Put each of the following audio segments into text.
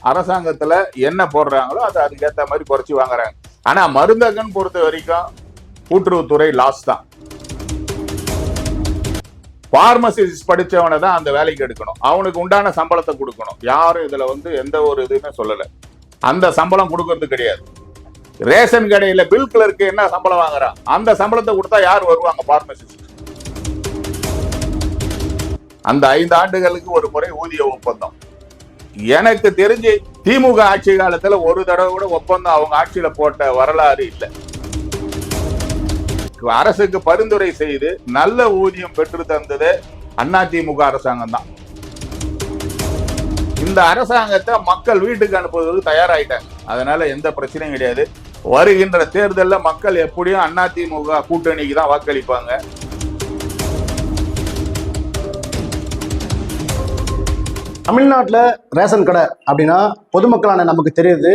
அரசாங்கத்துல என்ன போடுறாங்களோ அதை அதுக்கேற்ற மாதிரி குறைச்சி வாங்குறாங்க. ஆனா மருந்தகன் பொறுத்த வரைக்கும் கூட்டுறவுத்துறை லாஸ் தான். பார்மசிஸ்ட் படிச்சவனை தான் அந்த வேலைக்கு எடுக்கணும், அவனுக்கு உண்டான சம்பளத்தை கொடுக்கணும். யாரும் இதுல எந்த ஒரு இதுன்னு சொல்லல, அந்த சம்பளம் கொடுக்கறது கிடையாது. ரேஷன் கடையில பில் கிளர்க்கு என்ன சம்பளம் வாங்குறான், அந்த சம்பளத்தை கொடுத்தா யார் வருவாங்க? பார்மசிஸ்ட். அந்த 5 ஆண்டுகளுக்கு ஒரு முறை ஊதிய ஒப்பந்தம். எனக்கு தெரிஞ்சு திமுக ஆட்சி காலத்துல ஒரு தடவை கூட ஒப்பந்தம் அவங்க ஆட்சியில போட்ட வரலாறு இல்லை. அரசுக்கு பரிந்துரை செய்து நல்ல ஊதியம் பெற்று தந்தது அதிமுக அரசாங்கம் தான். இந்த அரசாங்கத்தை மக்கள் வீட்டுக்கு அனுப்புவதற்கு தயாராயிட்டாங்க. அதனால எந்த பிரச்சனையும் கிடையாது. வருகின்ற தேர்தலில் மக்கள் எப்படியும் அதிமுக கூட்டணிக்கு தான் வாக்களிப்பாங்க. தமிழ்நாட்டில் ரேஷன் கடை அப்படின்னா பொதுமக்களான நமக்கு தெரியுது,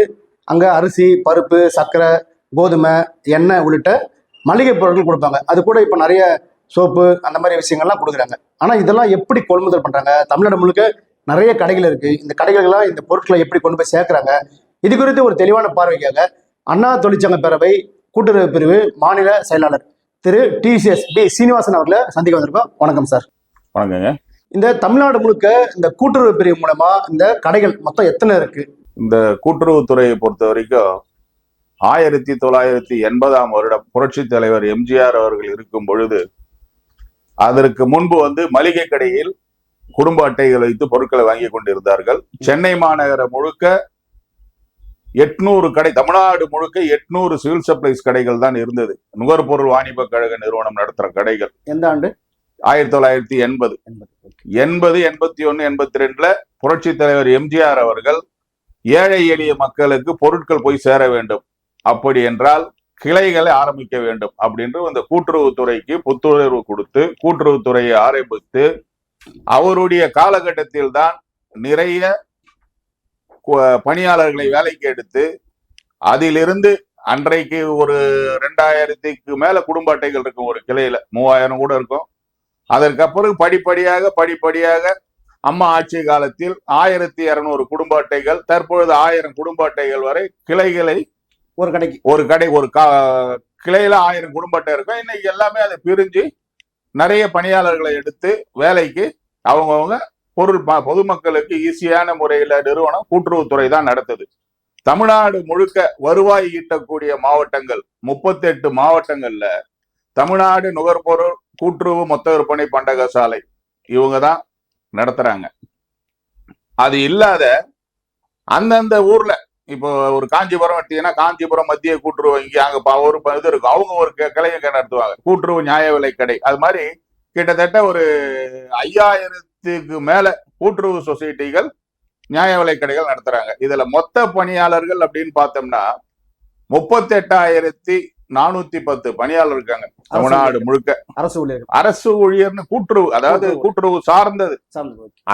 அங்கே அரிசி, பருப்பு, சர்க்கரை, கோதுமை, எண்ணெய் உள்ளிட்ட மளிகை பொருட்கள் கொடுப்பாங்க. அது கூட இப்போ நிறைய சோப்பு அந்த மாதிரி விஷயங்கள்லாம் கொடுக்குறாங்க. ஆனால் இதெல்லாம் எப்படி கொள்முதல் பண்ணுறாங்க? தமிழ்நாடு முழுக்க நிறைய கடைகள் இருக்குது. இந்த கடைகளெல்லாம் இந்த பொருட்களை எப்படி கொண்டு போய் சேர்க்குறாங்க? இது குறித்து ஒரு தெளிவான பார்வைக்காக அண்ணா தொழிற்சங்க பேரவை கூட்டுறவு பிரிவு மாநில செயலாளர் திரு TCS B சீனிவாசன் அவர்களை சந்திக்க வந்திருக்கோம். வணக்கம் சார். வணக்கங்க. இந்த தமிழ்நாடு முழுக்க இந்த கூட்டுறவு பிரிவு மூலமா இந்த கடைகள் மொத்தம் எத்தனை இருக்கு? இந்த கூட்டுறவுத்துறையை பொறுத்த வரைக்கும் 1980ஆம் வருடம் புரட்சி தலைவர் MGR அவர்கள் இருக்கும் பொழுது, அதற்கு முன்பு மளிகை கடையில் குடும்ப அட்டைகள் வைத்து பொருட்களை வாங்கி கொண்டிருந்தார்கள். சென்னை மாநகரம் முழுக்க 800 கடை, தமிழ்நாடு முழுக்க 800 சிவில் சப்ளைஸ் கடைகள் தான் இருந்தது. நுகர்பொருள் வாணிப கழக நிறுவனம் நடத்துற கடைகள். எந்த ஆண்டு? 1980, 80, 81, 82ல புரட்சி தலைவர் MGR அவர்கள் ஏழை எளிய மக்களுக்கு பொருட்கள் போய் சேர வேண்டும், அப்படி என்றால் கிளைகளை ஆரம்பிக்க வேண்டும் அப்படின்னு இந்த கூட்டுறவுத்துறைக்கு புத்துணர்வு கொடுத்து கூட்டுறவுத்துறையை ஆரம்பித்து அவருடைய காலகட்டத்தில் தான் நிறைய பணியாளர்களை வேலைக்கு எடுத்து அதிலிருந்து அன்றைக்கு ஒரு 2000க்கு மேல குடும்ப அட்டைகள் இருக்கும். ஒரு கிளையில 3000 கூட இருக்கும். அதற்கப்புறம் படிப்படியாக அம்மா ஆட்சி காலத்தில் 1200 குடும்ப அட்டைகள், தற்பொழுது 1000 குடும்ப அட்டைகள் வரை கிளைகளை ஒரு கிளையில 1000 குடும்ப அட்டை இருக்கும். இன்னைக்கு எல்லாமே அதை பிரிஞ்சு நிறைய பணியாளர்களை எடுத்து வேலைக்கு அவங்கவுங்க பொதுமக்களுக்கு ஈஸியான முறையில நிறுவனம் கூட்டுறவுத்துறை தான் நடத்துது. தமிழ்நாடு முழுக்க வருவாய் ஈட்டக்கூடிய மாவட்டங்கள் 38 மாவட்டங்கள்ல தமிழ்நாடு நுகர்பொருள் கூட்டுறவு மொத்த விற்பனை பண்டக சாலை இவங்க தான் நடத்துறாங்க. அது இல்லாத அந்தந்த ஊர்ல, இப்போ ஒரு காஞ்சிபுரம் எடுத்தீங்கன்னா காஞ்சிபுரம் மத்திய கூட்டுறவு வங்கி அங்க ஒரு இது இருக்கும், அவங்க ஒரு கிளையை நடத்துவாங்க, கூட்டுறவு நியாய விலை கடை. அது மாதிரி கிட்டத்தட்ட ஒரு 5000க்கு மேல கூட்டுறவு சொசைட்டிகள் நியாய விலை கடைகள் நடத்துறாங்க. இதுல மொத்த பணியாளர்கள் அப்படின்னு பார்த்தோம்னா 38,410 பணியாளர் இருக்காங்க தமிழ்நாடு முழுக்க. அரசு ஊழியர்னு கூட்டுறவு, அதாவது கூட்டுறவு சார்ந்தது.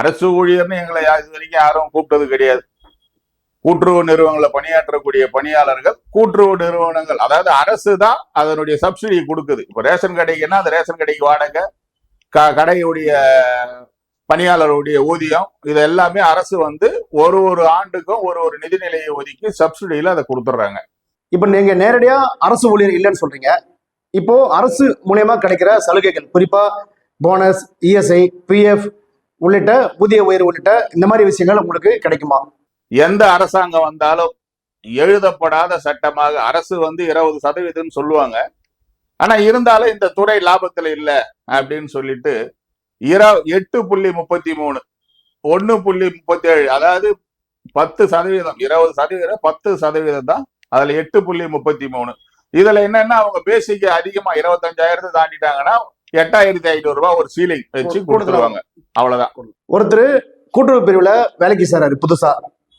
அரசு ஊழியர்னு எங்களை இது வரைக்கும் யாரும் கூப்பிட்டது கிடையாது. கூட்டுறவு நிறுவனங்களை பணியாற்றக்கூடிய பணியாளர்கள் கூட்டுறவு நிறுவனங்கள், அதாவது அரசு தான் அதனுடைய சப்சிடி கொடுக்குது. இப்ப ரேஷன் கடைக்குன்னா அந்த ரேஷன் கடைக்கு வாடகை, கடையுடைய பணியாளருடைய ஊதியம், இது எல்லாமே அரசு ஒரு ஆண்டுக்கும் ஒரு நிதிநிலையை ஒதுக்கி சப்சிடியில அதை கொடுத்துட்றாங்க. இப்ப நீங்க நேரடியா அரசு ஊழியர் இல்லைன்னு சொல்றீங்க. இப்போ அரசு மூலியமா கிடைக்கிற சலுகைகள், குறிப்பா போனஸ், ESI, PF உள்ளிட்ட ஊதிய உயர்வு உள்ளிட்ட இந்த மாதிரி விஷயங்கள் உங்களுக்கு கிடைக்குமா? எந்த அரசாங்கம் வந்தாலும் எழுதப்படாத சட்டமாக அரசு 20% சொல்லுவாங்க. ஆனா இருந்தாலும் இந்த துறை லாபத்துல இல்ல அப்படின்னு சொல்லிட்டு 8.33, 1.37, அதாவது 10%, 20%, 10% தான். அதுல 8.33. இதுல என்னன்னா அவங்க பேசிக் அதிகமா 25,000 தாண்டிட்டாங்கன்னா 8,500 ரூபாய் ஒரு சீலை வச்சு கொடுத்துருவாங்க. அவ்வளவுதான். ஒருத்தர் கூட்டுறவு பிரிவுல வேலைக்கு சேராரு புதுசா,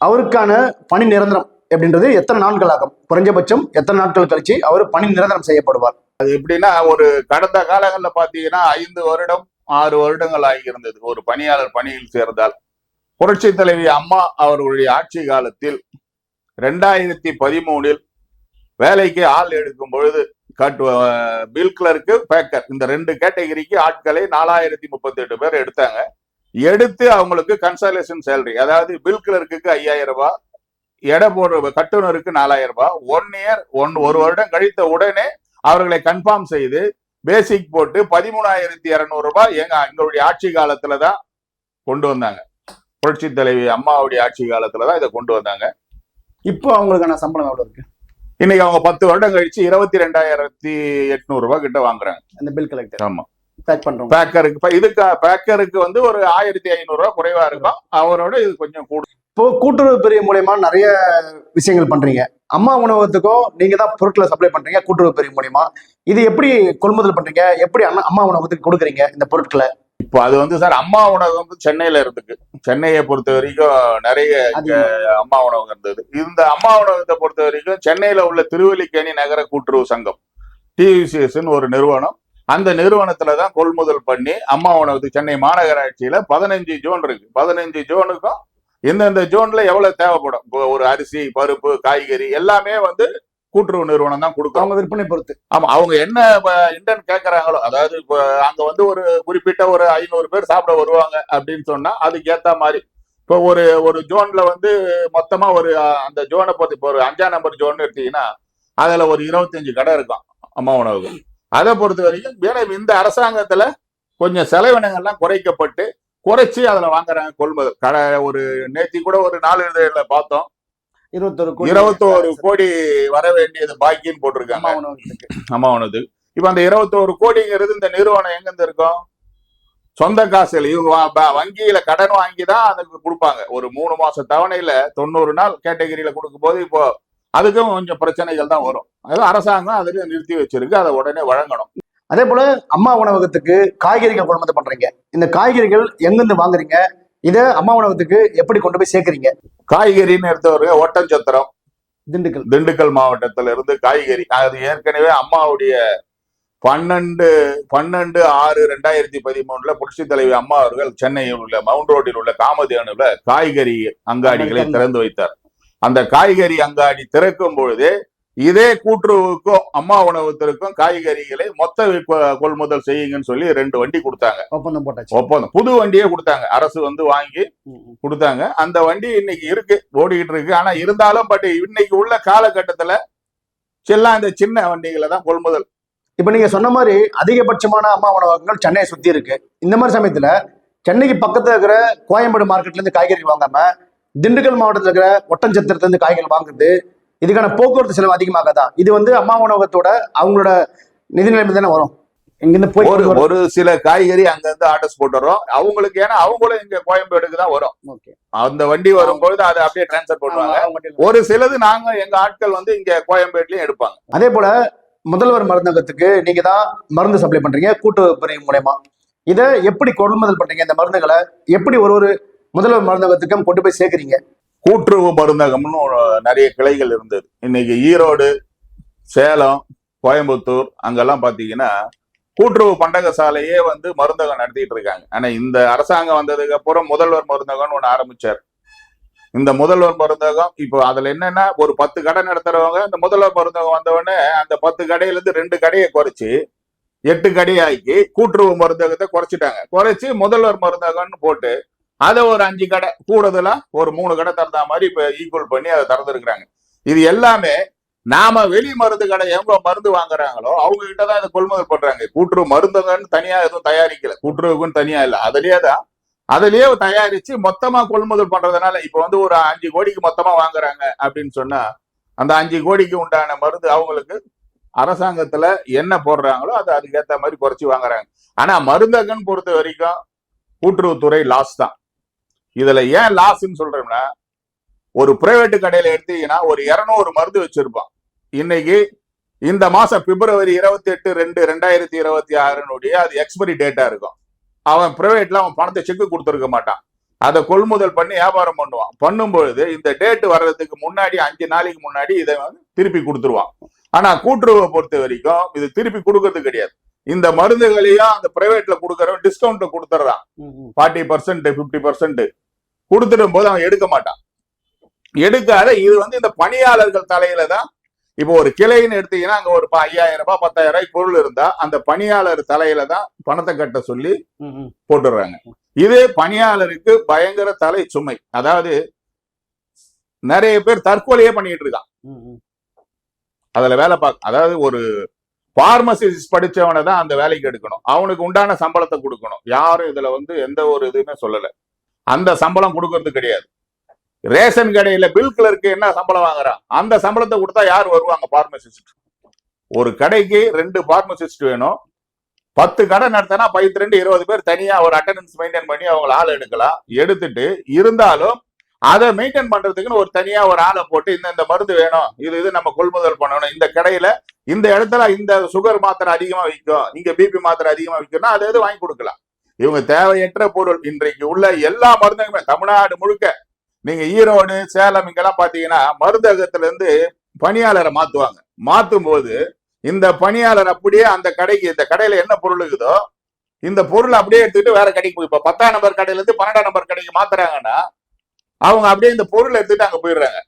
அவருக்கான பணி நிரந்தரம் அப்படின்றது எத்தனை நாட்கள் ஆகும்? குறைஞ்சபட்சம் எத்தனை நாட்கள் கழிச்சு அவர் பணி நிரந்தரம் செய்யப்படுவார்? அது எப்படின்னா, ஒரு கடந்த காலங்களில் பாத்தீங்கன்னா 5 வருடம் 6 வருடங்கள் ஆகியிருந்தது ஒரு பணியாளர் பணியில் சேர்ந்தால். புரட்சி தலைவி அம்மா அவர்களுடைய ஆட்சி காலத்தில் 2013 வேலைக்கு ஆள் எடுக்கும் பொழுது பில் கிளர்க்கு, பேக்கர், இந்த 2 கேட்டகரிக்கு ஆட்களை 4038 பேர் எடுத்தாங்க. எடுத்து அவங்களுக்கு கன்சல்டேஷன் சேலரி, அதாவது பில் கிளர்க்கு 5,000 ரூபாய், எடை போடுற கட்டுனருக்கு 4000 ரூபாய், 1 இயர் ஒரு வருடம் கழித்த உடனே அவர்களை கன்ஃபார்ம் செய்து பேசிக் போட்டு 13,200 ரூபாய் எங்களுடைய ஆட்சி காலத்துலதான் கொண்டு வந்தாங்க. புரட்சி தலைவி அம்மாவுடைய ஆட்சி காலத்துலதான் இதை கொண்டு வந்தாங்க. இப்போ அவங்களுக்கான சம்பளம் எவ்வளவு இருக்கு? இன்னைக்கு அவங்க 10 வருடம் கழிச்சு 22,800 ரூபாய் கிட்ட வாங்குறாங்க. அந்த பில் கலெக்டர். ஆமா, பேக் பண்றோம். பேக்கருக்கு வந்து ஒரு 1,500 ரூபாய் குறைவா இருக்கும், அவரோட இது கொஞ்சம் கூட. இப்போ கூட்டுறவு பிரிவு மூலயமா நிறைய விஷயங்கள் பண்றீங்க. அம்மா உணவகத்துக்கும் நீங்க தான் பொருட்களை சப்ளை பண்றீங்க கூட்டுறவு பிரிவு மூலயமா. இது எப்படி கொள்முதல் பண்றீங்க, எப்படி அம்மா உணவகத்துக்கு கொடுக்குறீங்க இந்த பொருட்களை? இப்போ அது வந்து சார், அம்மா உணவகம் வந்து சென்னையில இருந்துக்கு. சென்னையை பொறுத்த வரைக்கும் நிறைய அம்மா உணவகம் இருந்தது. இந்த அம்மா உணவகத்தை பொறுத்த வரைக்கும் சென்னையில உள்ள திருவல்லிக்கேணி நகர கூட்டுறவு சங்கம் TVCS ஒரு நிறுவனம், அந்த நிறுவனத்துலதான் கொள்முதல் பண்ணி அம்மா உணவகத்துக்கு சென்னை மாநகராட்சியில 15 ஜோன் இருக்கு. 15 ஜோனுக்கும் எந்தெந்த ஜோன்ல எவ்வளவு தேவைப்படும், ஒரு அரிசி, பருப்பு, காய்கறி எல்லாமே வந்து கூட்டுறவு நிறுவனம் தான் கொடுக்கும். அவங்க விற்பனை பொறுத்து. ஆமா, அவங்க என்ன இன்டர்ன் கேட்கறாங்களோ, அதாவது இப்ப அங்க வந்து ஒரு குறிப்பிட்ட ஒரு 500 பேர் சாப்பிட வருவாங்க அப்படின்னு சொன்னா அதுக்கு ஏத்த மாதிரி இப்போ ஒரு ஜோன்ல வந்து மொத்தமா அந்த ஜோனை பத்தி இப்போ ஒரு 5ஆம் நம்பர் ஜோன் எடுத்தீங்கன்னா அதுல ஒரு 25 கடை இருக்கும் அம்மா உணவகம். அதை பொறுத்த வரைக்கும் வேலை இந்த அரசாங்கத்துல கொஞ்சம் செலவினங்கள்லாம் குறைச்சு அதுல வாங்குறாங்க கொள்முதல். கடை ஒரு நேத்தி கூட ஒரு 4 இதழில பார்த்தோம், 21 கோடி வர வேண்டியது பாக்கின்னு போட்டிருக்காங்க அம்மா உணவுக்கு. இப்ப அந்த 21 கோடிங்கிறது இந்த நிறுவனம் எங்கிருந்து இருக்கும்? சொந்த காசுல இவங்க வங்கியில கடன் வாங்கிதான் அதுக்கு கொடுப்பாங்க. ஒரு 3 மாச தவணையில 90 நாள் கேட்டகரியில கொடுக்கும் போது இப்போ அதுக்கும் கொஞ்சம் பிரச்சனைகள் தான் வரும். அது அரசாங்கம் அதுக்கு நிறுத்தி வச்சிருக்கு, அதை உடனே வழங்கணும். அதே போல அம்மா உணவகத்துக்கு காய்கறிகள் கொள்முதல் பண்றீங்க. இந்த காய்கறிகள் எங்கிருந்து வாங்குறீங்க, இதை அம்மா உணவகத்துக்கு எப்படி கொண்டு போய் சேர்க்கறீங்க? காய்கறின்னு எடுத்தவரு ஒட்டஞ்சத்திரம், திண்டுக்கல் மாவட்டத்துல இருந்து காய்கறி. அது ஏற்கனவே அம்மாவுடைய 12/6/2013 புரட்சி தலைவி அம்மா அவர்கள் சென்னையில் உள்ள மவுண்ட் ரோட்டில் உள்ள காமதேனுல காய்கறி அங்காடிகளை திறந்து வைத்தார். அந்த காய்கறி அங்காடி திறக்கும் பொழுது இதே கூட்டுறவுக்கும் அம்மா உணவகத்திற்கும் காய்கறிகளை மொத்த கொள்முதல் செய்யுங்கன்னு சொல்லி 2 வண்டி கொடுத்தாங்க. ஒப்பந்தம் புது வண்டியே கொடுத்தாங்க, அரசு வந்து வாங்கி கொடுத்தாங்க. அந்த வண்டி இன்னைக்கு இருக்கு, ஓடிக்கிட்டு இருக்கு. ஆனா இருந்தாலும் பட் இன்னைக்கு உள்ள காலகட்டத்துல எல்லாம் இந்த சின்ன வண்டிகளை தான் கொள்முதல். இப்ப நீங்க சொன்ன மாதிரி அதிகபட்சமான அம்மா உணவகங்கள் சென்னையை சுத்தி இருக்கு. இந்த மாதிரி சமயத்துல சென்னைக்கு பக்கத்துல இருக்கிற கோயம்பேடு மார்க்கெட்ல இருந்து காய்கறி வாங்காம திண்டுக்கல் மாவட்டத்துல இருக்கிற ஒட்டஞ்சத்திரத்துல இருந்து காய்கறி வாங்குறது, இதுக்கான போக்குவரத்து செலவு அதிகமாகதா? இது வந்து அம்மா உணவகத்தோட அவங்களோட நிதி நிலைமை தானே வரும். இங்கிருந்து போய் ஒரு சில காய்கறி அங்க இருந்து ஆர்டர்ஸ் போட்டுறோம் அவங்களுக்கு, ஏன்னா அவங்களும் இங்க கோயம்பேடுக்கு தான் வரும். அந்த வண்டி வரும்போது அதை அப்படியே டிரான்ஸ்பர் பண்ணுவாங்க. ஒரு சிலது நாங்க எங்க ஆட்கள் வந்து இங்க கோயம்பேட்லயும் எடுப்பாங்க. அதே போல முதல்வர் மருந்தகத்துக்கு நீங்க தான் மருந்து சப்ளை பண்றீங்க கூட்டுறவு பிரிவு மூலமா. இதை எப்படி கொள்முதல் பண்றீங்க? இந்த மருந்துகளை எப்படி ஒரு முதல்வர் மருந்தகத்துக்கும் கொண்டு போய் சேர்க்கறீங்க? கூட்டுறவு மருந்தகம்னு நிறைய கிளைகள் இருந்தது. இன்னைக்கு ஈரோடு, சேலம், கோயம்புத்தூர் அங்கெல்லாம் பாத்தீங்கன்னா கூட்டுறவு பண்டக சாலையே வந்து மருந்தகம் நடத்திட்டு இருக்காங்க. ஆனா இந்த அரசாங்கம் வந்ததுக்கு அப்புறம் முதல்வர் மருந்தகம்னு ஒண்ணு ஆரம்பிச்சார். இந்த முதல்வர் மருந்தகம் இப்போ அதுல என்னன்னா ஒரு 10 கடை நடத்துறவங்க இந்த முதல்வர் மருந்தகம் வந்தவொடனே அந்த 10 கடையில இருந்து 2 கடையை குறைச்சி 8 கடையாக்கி கூட்டுறவு மருந்தகத்தை குறைச்சு முதல்வர் மருந்தகம்னு போட்டு அதை ஒரு 5 கடை கூடுதலா ஒரு 3 கடை திறந்தா மாதிரி இப்ப ஈக்குவல் பண்ணி அதை திறந்துருக்காங்க. இது எல்லாமே நாம வெளி மருந்து கடை எவங்க மருந்து வாங்குறாங்களோ அவங்க கிட்டதான் இதை கொள்முதல் பண்றாங்க. கூட்டுறவு மருந்தகம்னு தனியா எதுவும் தயாரிக்கல, கூட்டுறவுக்குன்னு தனியா இல்ல, அதுலயே தயாரிச்சு மொத்தமா கொள்முதல் பண்றதுனால இப்ப வந்து ஒரு 5 கோடிக்கு மொத்தமா வாங்குறாங்க அப்படின்னு சொன்னா அந்த 5 கோடிக்கு உண்டான மருந்து அவங்களுக்கு அரசாங்கத்துல என்ன போடுறாங்களோ அது அதுக்கேற்ற மாதிரி குறைச்சி வாங்குறாங்க. ஆனா மருந்தகன்னு பொறுத்த வரைக்கும் கூட்டுறவுத்துறை லாஸ் தான். இதுல ஏன் லாஸ்ன்னு சொல்றோம்னா, ஒரு பிரைவேட் கடையில எடுத்தீங்கன்னா ஒரு 200 மருந்து வச்சிருப்பான். இன்னைக்கு இந்த மாசம் பிப்ரவரி 28/2/2026 அது எக்ஸ்பைரி டேட்டா இருக்கும். அவன் பிரைவேட்ல அவன் பணத்தை செக்கு கொடுத்துருக்க மாட்டான், அதை கொள்முதல் பண்ணி வியாபாரம் பண்ணும்பொழுது இந்த டேட் வர்றதுக்கு முன்னாடி 5 நாளைக்கு முன்னாடி இதை வந்து திருப்பி கொடுத்துருவான். ஆனா கூட்டுறவை பொறுத்த வரைக்கும் இது திருப்பி கொடுக்கறது கிடையாது. இந்த மருந்துகளையும் அந்த பிரைவேட்ல கொடுக்கறவன் டிஸ்கவுண்ட் கொடுத்துறான், 40% 50% கொடுத்துடும் போது அவன் எடுக்க மாட்டான். எடுக்காத இது வந்து இந்த பணியாளர்கள் தலையில தான். இப்போ ஒரு கிளைன்னு எடுத்தீங்கன்னா அங்க ஒரு 5000 ரூபாய் 10,000 ரூபாய்க்கு பொருள் இருந்தா அந்த பணியாளர் தலையில தான் பணத்தை கட்ட சொல்லி போட்டுடுறாங்க. இது பணியாளருக்கு பயங்கர தலை சுமை. அதாவது நிறைய பேர் தற்கொலையே பண்ணிட்டு இருக்கான். அதுல வேலை பார்க்க, அதாவது ஒரு பார்மசிஸ்ட் படிச்சவனை தான் அந்த வேலைக்கு எடுக்கணும், அவனுக்கு உண்டான சம்பளத்தை கொடுக்கணும். யாரும் இதுல எந்த ஒரு இதுவுமே சொல்லல. அந்த சம்பளம் கொடுக்கறது கிடையாது. ரேஷன் கடையில பில் கிளர்க்கு என்ன சம்பளம் வாங்குறான், அந்த சம்பளத்தை கொடுத்தா யார் வருவாங்க? பார்மசிஸ்ட். ஒரு கடைக்கு 2 பார்மசிஸ்ட் வேணும். 10 கடை நடத்தினா 12 20 பேர் தனியா ஒரு அட்டண்டன்ஸ் மெயின்டைன் பண்ணி அவங்க ஆள் எடுக்கலாம். எடுத்துட்டு இருந்தாலும் அதை மெயின்டைன் பண்றதுக்குன்னு ஒரு தனியா ஒரு ஆளை போட்டு இந்த மருந்து வேணும், இது நம்ம கொள்முதல் பண்ணணும், இந்த கடையில இந்த இடத்துல இந்த சுகர் மாத்திரை அதிகமா விற்கும், இங்க பிபி மாத்திரை அதிகமா விற்கும்னா அது எது வாங்கி கொடுக்கலாம். இவங்க தேவையற்ற பொருள் இன்றைக்கு உள்ள எல்லா மருந்துகளுமே தமிழ்நாடு முழுக்க, நீங்க ஈரோடு சேலம் இங்கெல்லாம் பாத்தீங்கன்னா மருந்தகத்துல இருந்து பணியாளரை மாத்துவாங்க. மாத்தும் போது இந்த பணியாளர் அப்படியே அந்த கடைக்கு, இந்த கடையில என்ன பொருள் இருக்குதோ இந்த பொருள் அப்படியே எடுத்துக்கிட்டு வேற கடைக்கு போய், இப்ப 10ஆம் நம்பர் கடையில இருந்து 12ஆம் நம்பர் கடைக்கு மாத்துறாங்கன்னா அவங்க அப்படியே இந்த பொருள் எடுத்துட்டு அங்க போயிடுறாங்க.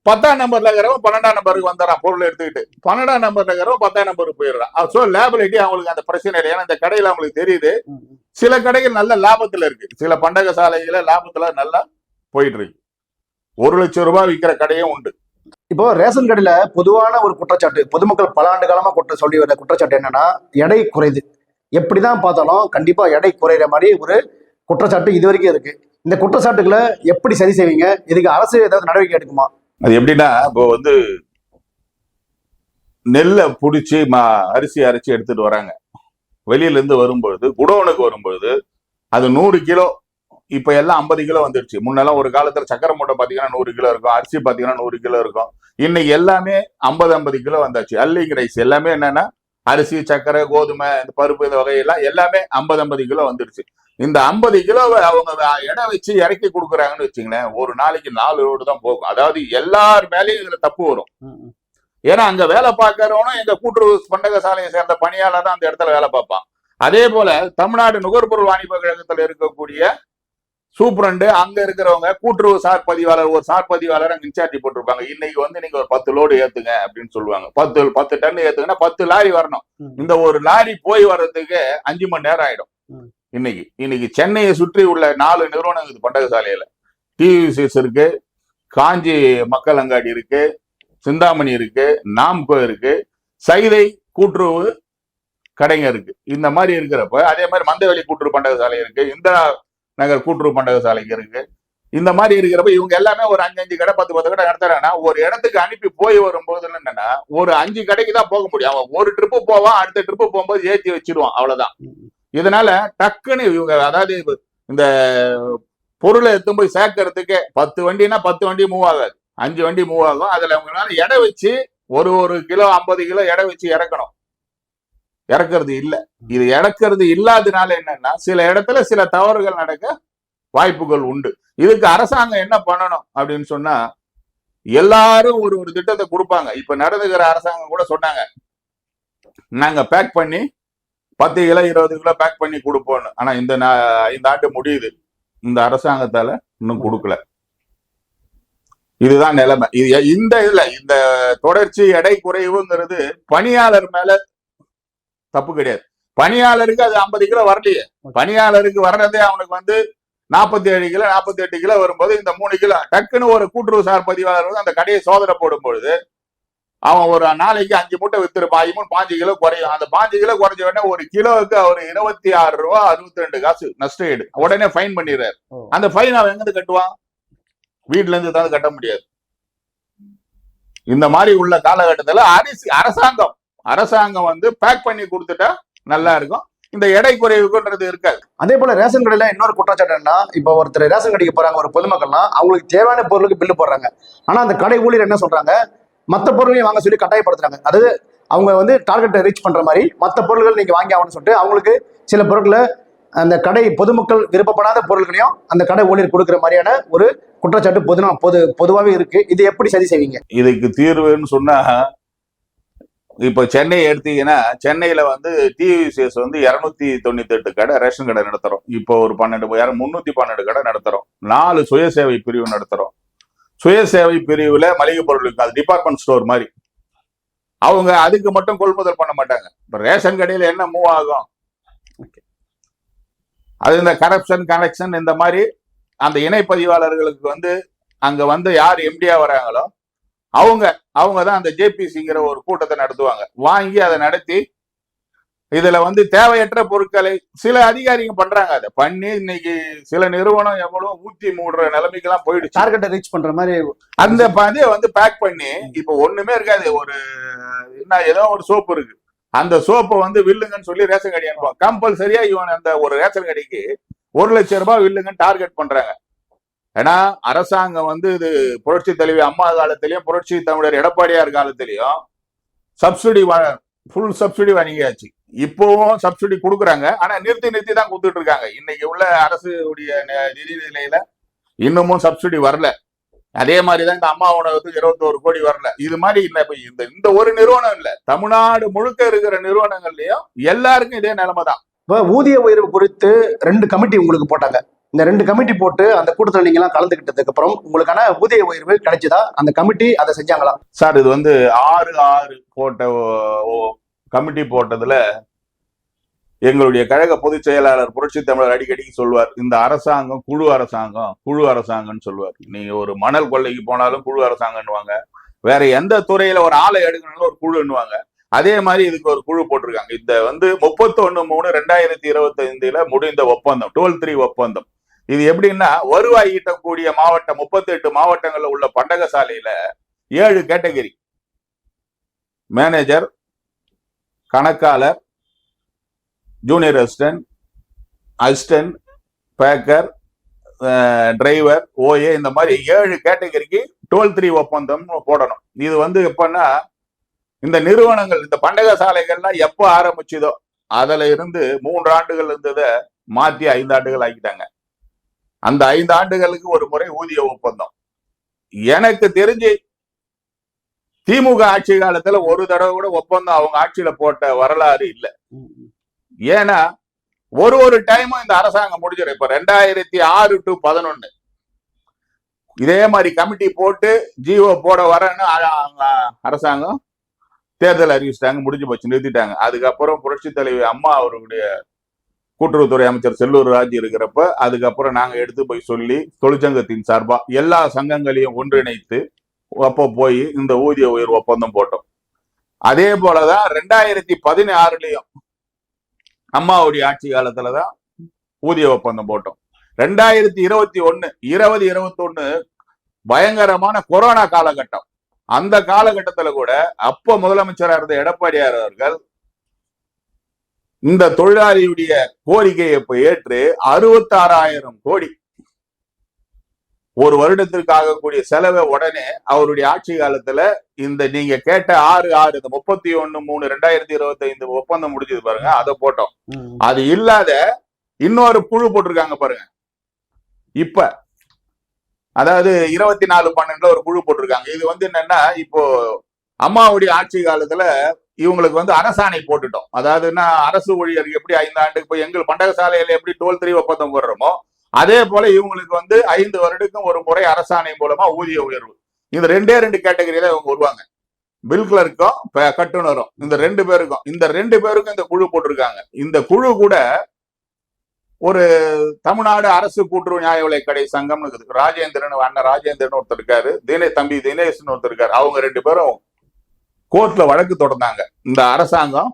10ஆம் நம்பர்ல இருக்கிறவங்க 12ஆம் நம்பருக்கு வந்துடுறான் பொருள் எடுத்துக்கிட்டு, 12ஆம் நம்பர்ல இருக்கிறவங்க 10ஆம் நம்பருக்கு போயிடுறான். சோ லேபிலிட்டி அவங்களுக்கு அந்த பிரச்சனை இல்லை. ஏன்னா இந்த கடையில அவங்களுக்கு தெரியுது சில கடைகள் நல்ல லாபத்துல இருக்கு, சில பண்டக சாலைகள லாபத்துல நல்லா போயிட்டு இருக்கு. 1 லட்சம் ரூபாய் விற்கிற கடையும் உண்டு. இப்போ ரேஷன் கடையில பொதுவான ஒரு குற்றச்சாட்டு, பொதுமக்கள் பல ஆண்டு காலமா சொல்லி வர குற்றச்சாட்டு என்னன்னா, எடை குறையுது. எப்படிதான் பார்த்தாலும் கண்டிப்பா எடை குறையிற மாதிரி ஒரு குற்றச்சாட்டு இது வரைக்கும் இருக்கு. இந்த குற்றச்சாட்டுகளை எப்படி சரி செய்வீங்க? இதுக்கு அரசு ஏதாவது நடவடிக்கை எடுக்குமா? அது எப்படின்னா, இப்போ நெல்லை புடிச்சு அரிசி அரைச்சி எடுத்துட்டு வராங்க. வெளியில இருந்து வரும்பொழுது, குடோனுக்கு வரும்பொழுது அது 100 கிலோ, இப்ப எல்லாம் 50 கிலோ வந்துருச்சு. முன்னெல்லாம் ஒரு காலத்துல சக்கரை மூட்டை பாத்தீங்கன்னா 100 கிலோ இருக்கும், அரிசி பாத்தீங்கன்னா 100 கிலோ இருக்கும். இன்னைக்கு எல்லாமே 50 கிலோ வந்தாச்சு. அல்லிங் ரைஸ் எல்லாமே என்னன்னா அரிசி, சக்கரை, கோதுமை, இந்த பருப்பு, இந்த வகையெல்லாம் எல்லாமே 50 கிலோ வந்துருச்சு. இந்த 50 கிலோவை அவங்க எடை வச்சு இறக்கி கொடுக்குறாங்கன்னு வச்சுங்களேன், ஒரு நாளைக்கு 4 லோடு தான் போகும். அதாவது எல்லார் மேலேயும் இதுல தப்பு வரும். ஏன்னா அங்க வேலை பார்க்கறவனும் எங்க கூட்டுறவு பண்டக சாலையை சேர்ந்த பணியாளர் தான் அந்த இடத்துல வேலை பார்ப்பான். அதே போல தமிழ்நாடு நுகர்பொருள் வாணிப கழகத்துல இருக்கக்கூடிய சூப்பரண்டு, அங்க இருக்கிறவங்க கூட்டுறவு சார் பதிவாளர், ஒரு சார் பதிவாளர் அங்க இன்சார்ஜ் போட்டிருப்பாங்க. இன்னைக்கு நீங்க ஒரு 10 லோடு ஏத்துங்க அப்படின்னு சொல்லுவாங்க. 10 டன் ஏத்துங்கன்னா 10 லாரி வரணும். இந்த ஒரு லாரி போய் வர்றதுக்கு 5 மணி நேரம் ஆயிடும். இன்னைக்கு சென்னையை சுற்றி உள்ள 4 நிறுவனங்கள் பண்டக சாலையில டிவிசிஎஸ் இருக்கு, காஞ்சி மக்கள் அங்காடி இருக்கு, சிந்தாமணி இருக்கு, நாம்கோ இருக்கு, சைதை கூட்டுறவு கடைங்க இருக்கு. இந்த மாதிரி இருக்கிறப்ப அதே மாதிரி மந்தவெளி கூட்டுறவு பண்டக சாலை இருக்கு, இந்திரா நகர் கூட்டுறவு பண்டக சாலைக்கு இருக்கு. இந்த மாதிரி இருக்கிறப்ப இவங்க எல்லாமே ஒரு 5 கடை 10 கடை நடத்துறாங்கன்னா ஒரு இடத்துக்கு அனுப்பி போய் வரும்போது என்னன்னா ஒரு 5 கடைக்கு தான் போக முடியும். அவன் ஒரு ட்ரிப்பு போவான், அடுத்த ட்ரிப்பு போகும்போது ஏற்றி வச்சிருவான், அவ்வளவுதான். இதனால டக்குன்னு இவங்க, அதாவது இந்த பொருளை எடுத்து போய் சேர்க்கறதுக்கு 10 வண்டினா 10 வண்டி மூவ் ஆகாது, 5 வண்டி மூவ் ஆகும். அதுல அவங்களால எடை வச்சு ஒரு கிலோ 50 கிலோ எடை வச்சு இறக்கணும். இறக்குறது இல்லை. இது இறக்குறது இல்லாதனால என்னன்னா சில இடத்துல சில தவறுகள் நடக்க வாய்ப்புகள் உண்டு. இதுக்கு அரசாங்கம் என்ன பண்ணணும் அப்படின்னு சொன்னா, எல்லாரும் ஒரு திட்டத்தை கொடுப்பாங்க. இப்ப நடந்துகிற அரசாங்கம் கூட சொன்னாங்க, நாங்க பேக் பண்ணி 10 கிலோ 20 கிலோ பேக் பண்ணி கொடுப்போம்னு. ஆனா இந்த ஆண்டு முடியுது, இந்த அரசாங்கத்தால இன்னும் கொடுக்கல. இதுதான் நிலைமை. இந்த தொடர்ச்சி எடை குறைவுங்கிறது பணியாளர் மேல தப்பு கிடையாது. பணியாளருக்கு அது 50 கிலோ வரலையே, பணியாளருக்கு வர்றதே அவனுக்கு 47 கிலோ 48 கிலோ வரும்போது இந்த 3 கிலோ டக்குன்னு ஒரு கூட்டுறவு சார் பதிவாளர் அந்த கடையை சோதனை போடும் பொழுது அவன் ஒரு நாளைக்கு 5 மூட்டை வித்துருப்பான், 5 கிலோ குறையும். அந்த 5 கிலோ குறைஞ்ச உடனே ஒரு கிலோவுக்கு அவர் 26 ரூபா 62 காசு நஷ்ட ஈடு உடனே ஃபைன் பண்ணிடுறாரு. அந்த ஃபைன் அவன் எங்கிருந்து கட்டுவான்? வீட்டுல இருந்து தான் கட்ட முடியாது. இந்த மாதிரி உள்ள காலகட்டத்துல அரசாங்கம் பேக் பண்ணி கொடுத்துட்டா நல்லா இருக்கும். இந்த எடை குறைவுன்றது இருக்காது. அதே போல ரேஷன் கடையில இன்னொரு குற்றச்சாட்டு என்ன, இப்ப ஒருத்தர் ரேஷன் கடைக்கு போறாங்க, ஒரு பொதுமக்கள்னா அவங்களுக்கு தேவையான பொருளுக்கு பில்லு போடுறாங்க. ஆனா அந்த கடை ஊழியர் என்ன சொல்றாங்க, மற்ற பொருளையும் வாங்க சொல்லி கட்டாயப்படுத்துறாங்க. அதாவது அவங்க டார்கெட்டை ரீச் பண்ற மாதிரி மற்ற பொருட்கள் நீங்க வாங்கி ஆகணும்னு சொல்லிட்டு அவங்களுக்கு சில பொருட்களை, அந்த கடை பொதுமக்கள் விருப்பப்படாத பொருட்களையும் அந்த கடை ஊழியர் கொடுக்குற மாதிரியான ஒரு குற்றச்சாட்டு பொதுவாகவே இருக்கு. இது எப்படி சரி செய்வீங்க? இதுக்கு தீர்வுன்னு சொன்னா, இப்ப சென்னை எடுத்தீங்கன்னா சென்னையில டிவிசிஎஸ் 298 கடை ரேஷன் கடை நடத்துறோம். இப்போ ஒரு 312 கடை நடத்துறோம். 4 சுயசேவை பிரிவு நடத்துறோம். சுயசேவை பிரிவுல மளிகை பொருளுக்கு, அது டிபார்ட்மெண்ட் ஸ்டோர் மாதிரி, அவங்க அதுக்கு மட்டும் கொள்முதல் பண்ண மாட்டாங்க. இப்ப ரேஷன் கடையில என்ன மூவ் ஆகும், அது இந்த கரப்ஷன் கனெக்ஷன் இந்த மாதிரி அந்த இணைப்பதிவாளர்களுக்கு அங்க வந்து யார் எம்டியா வராங்களோ அவங்க தான் அந்த ஜேபிசிங்கிற ஒரு கூட்டத்தை நடத்துவாங்க. வாங்கி அதை நடத்தி இதுல வந்து தேவையற்ற பொருட்களை சில அதிகாரிங்க பண்றாங்க. அதை பண்ணி இன்னைக்கு சில நிறுவனம் எவ்வளவு ஊத்தி மூடுற நிலைமைக்கு எல்லாம் போயிடுச்சு. டார்கெட்டை ரீச் பண்ற மாதிரி அந்த இதை வந்து பேக் பண்ணி இப்ப ஒண்ணுமே இருக்காது. ஒரு என்ன ஏதோ ஒரு சோப்பு இருக்கு, அந்த சோப்பை வந்து வில்லுங்கன்னு சொல்லி ரேஷன் கடை அனுப்புவாங்க. கம்பல்சரியா இவன் அந்த ஒரு ரேஷன் கடைக்கு 1 லட்சம் ரூபாய் வில்லுங்கன்னு டார்கெட் பண்றாங்க. ஏன்னா அரசாங்கம் வந்து இது புரட்சி தலைவி அம்மா காலத்திலயும் புரட்சி தமிழர் எடப்பாடியார் காலத்திலயும் சப்சிடி ஃபுல் சப்சிடி வாங்கியாச்சு. இப்பவும் சப்சிடி கொடுக்குறாங்க, ஆனா நிறுத்தி தான் கொடுத்துட்டு இருக்காங்க. இன்னைக்கு உள்ள அரசு உடைய நிதி நிலையில இன்னமும் சப்சிடி வரல. அதே மாதிரிதான் இந்த அம்மா உணவகத்துக்கு 21 கோடி வரல. இது மாதிரி இல்ல. இப்ப இந்த ஒரு நிறுவனம் இல்ல, தமிழ்நாடு முழுக்க இருக்கிற நிறுவனங்கள்லயும் எல்லாருக்கும் இதே நிலைமை தான். இப்போ ஊதிய உயர்வு குறித்து 2 கமிட்டி உங்களுக்கு போட்டாங்க. இந்த 2 கமிட்டி போட்டு அந்த கூட்டத்தில் நீங்க எல்லாம் கலந்துக்கிட்டதுக்கு அப்புறம் உங்களுக்கான ஊதிய உயர்வு கிடைச்சதா? அந்த கமிட்டி அதை செஞ்சாங்களா? சார் இது வந்து 6 போட்ட கமிட்டி போட்டதுல எங்களுடைய கழக பொதுச் செயலாளர் புரட்சி தமிழர் அடிக்கடி சொல்வார், இந்த அரசாங்கம் குழு அரசாங்கம்னு சொல்லுவார். நீங்க ஒரு மணல் கொள்ளைக்கு போனாலும் குழு அரசாங்கம்னுவாங்க, வேற எந்த துறையில ஒரு ஆளை எடுக்கணும்னு ஒரு குழுன்னுவாங்க. அதே மாதிரி இதுக்கு ஒரு குழு போட்டிருக்காங்க. இந்த வந்து 31/3/2025 முடிந்த ஒப்பந்தம் 12-3 ஒப்பந்தம். இது எப்படின்னா வருவாய் ஈட்டக்கூடிய மாவட்டம் 38 மாவட்டங்கள்ல உள்ள பண்டகசாலையில 7 கேட்டகரி, மேனேஜர், கணக்காளர், junior assistant, Baker, driver, OA, இந்த மாதிரி 7 கேட்டகரிக்கு 12-3 ஒப்பந்தம் போடணும். இது வந்து எப்பன்னா இந்த நிறுவனங்கள் இந்த பண்டக சாலைகள்லாம் எப்ப ஆரம்பிச்சதோ அதுல இருந்து 3 ஆண்டுகள் இருந்ததை மாத்தி 5 ஆண்டுகள் ஆக்கிட்டாங்க. அந்த 5 ஆண்டுகளுக்கு ஒரு முறை ஊதிய ஒப்பந்தம். எனக்கு தெரிஞ்சு திமுக ஆட்சி காலத்துல ஒரு தடவை கூட ஒப்பந்தம் அவங்க ஆட்சியில போட்ட வரலாறு இல்லை. ஏன்னா ஒரு டைமும் இந்த அரசாங்கம் முடிஞ்சிடும். இப்ப 2006 to 2011 இதே மாதிரி கமிட்டி போட்டு ஜிஓ போட வரன்னு அரசாங்கம் தேர்தல் அறிவிச்சிட்டாங்க, முடிஞ்சு போச்சு, நிறுத்திட்டாங்க. அதுக்கப்புறம் புரட்சி தலைவி அம்மா அவர்களுடைய கூட்டுறவுத்துறை அமைச்சர் செல்லூர் ராஜ் இருக்கிறப்ப அதுக்கப்புறம் நாங்க எடுத்து போய் சொல்லி தொழிற்சங்கத்தின் சார்பா எல்லா சங்கங்களையும் ஒன்றிணைத்து அப்போ போய் இந்த ஊதிய உயர்வு ஒப்பந்தம் போட்டோம். அதே போலதான் 2016லயும் அம்மாவுடைய ஆட்சி காலத்துலதான் ஊதிய ஒப்பந்தம் போட்டோம். 2021 பயங்கரமான கொரோனா காலகட்டம். அந்த காலகட்டத்துல கூட அப்போ முதலமைச்சராக இருந்த எடப்பாடியார் அவர்கள் இந்த தொழிலாளியுடைய கோரிக்கையை ஏற்று 66,000 கோடி ஒரு வருடத்திற்கு ஆகக்கூடிய செலவை உடனே அவருடைய ஆட்சி காலத்துல இந்த நீங்க கேட்ட 6 இந்த 31/3/2025 ஒப்பந்தம் முடிஞ்சது பாருங்க, அதை போட்டோம். அது இல்லாத இன்னொரு குழு போட்டிருக்காங்க பாருங்க. இப்ப அதாவது 24/12 ஒரு குழு போட்டிருக்காங்க. இது வந்து என்னன்னா இப்போ அம்மாவுடைய ஆட்சி காலத்துல இவங்களுக்கு வந்து அரசாணை போட்டுட்டோம். அதாவதுன்னா அரசு ஊழியருக்கு எப்படி 5 ஆண்டுக்கு போய் எங்கள் பண்டகசாலையில எப்படி 12-3 ஒப்பந்தம் போடுறோமோ அதே போல இவங்களுக்கு வந்து 5 வருடத்துக்கும் ஒரு முறை அரசாணை மூலமா ஊதிய உயர்வு. இந்த 2 கேட்டகரியில இவங்க வருவாங்க, பில் கிளர்க்கும் கட்டுனரும். இந்த 2 பேருக்கும் இந்த குழு போட்டிருக்காங்க. இந்த குழு கூட ஒரு தமிழ்நாடு அரசு கூட்டுறவு நியாய விலை கடை சங்கம்னு இருக்குது. அண்ணன் ராஜேந்திரன் ஒருத்தர் இருக்காரு, தம்பி தினேஷ்னு ஒருத்தர் இருக்காரு. அவங்க 2 பேரும் கோர்ட்ல வழக்கு தொடர்ந்தாங்க. இந்த அரசாங்கம்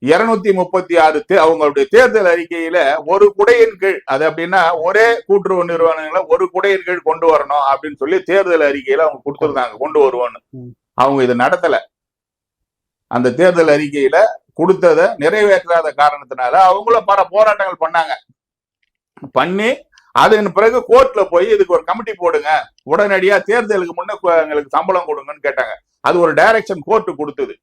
236 அவங்களுடைய தேர்தல் அறிக்கையில ஒரு குடையின் கீழ், அது அப்படின்னா ஒரே கூட்டுறவு நிறுவனங்களை ஒரு குடையின் கீழ் கொண்டு வரணும் அப்படின்னு சொல்லி தேர்தல் அறிக்கையில அவங்க கொடுத்திருந்தாங்க, கொண்டு வருவோன்னு. அவங்க இதை நடத்தல. அந்த தேர்தல் அறிக்கையில கொடுத்ததை நிறைவேற்றாத காரணத்தினால அவங்களும் பல போராட்டங்கள் பண்ணி அதன் பிறகு கோர்ட்ல போய் இதுக்கு ஒரு கமிட்டி போடுங்க, உடனடியா தேர்தலுக்கு முன்ன எங்களுக்கு சம்பளம் கொடுங்கன்னு கேட்டாங்க. அது ஒரு டைரக்ஷன் கோர்ட்டு கொடுத்தது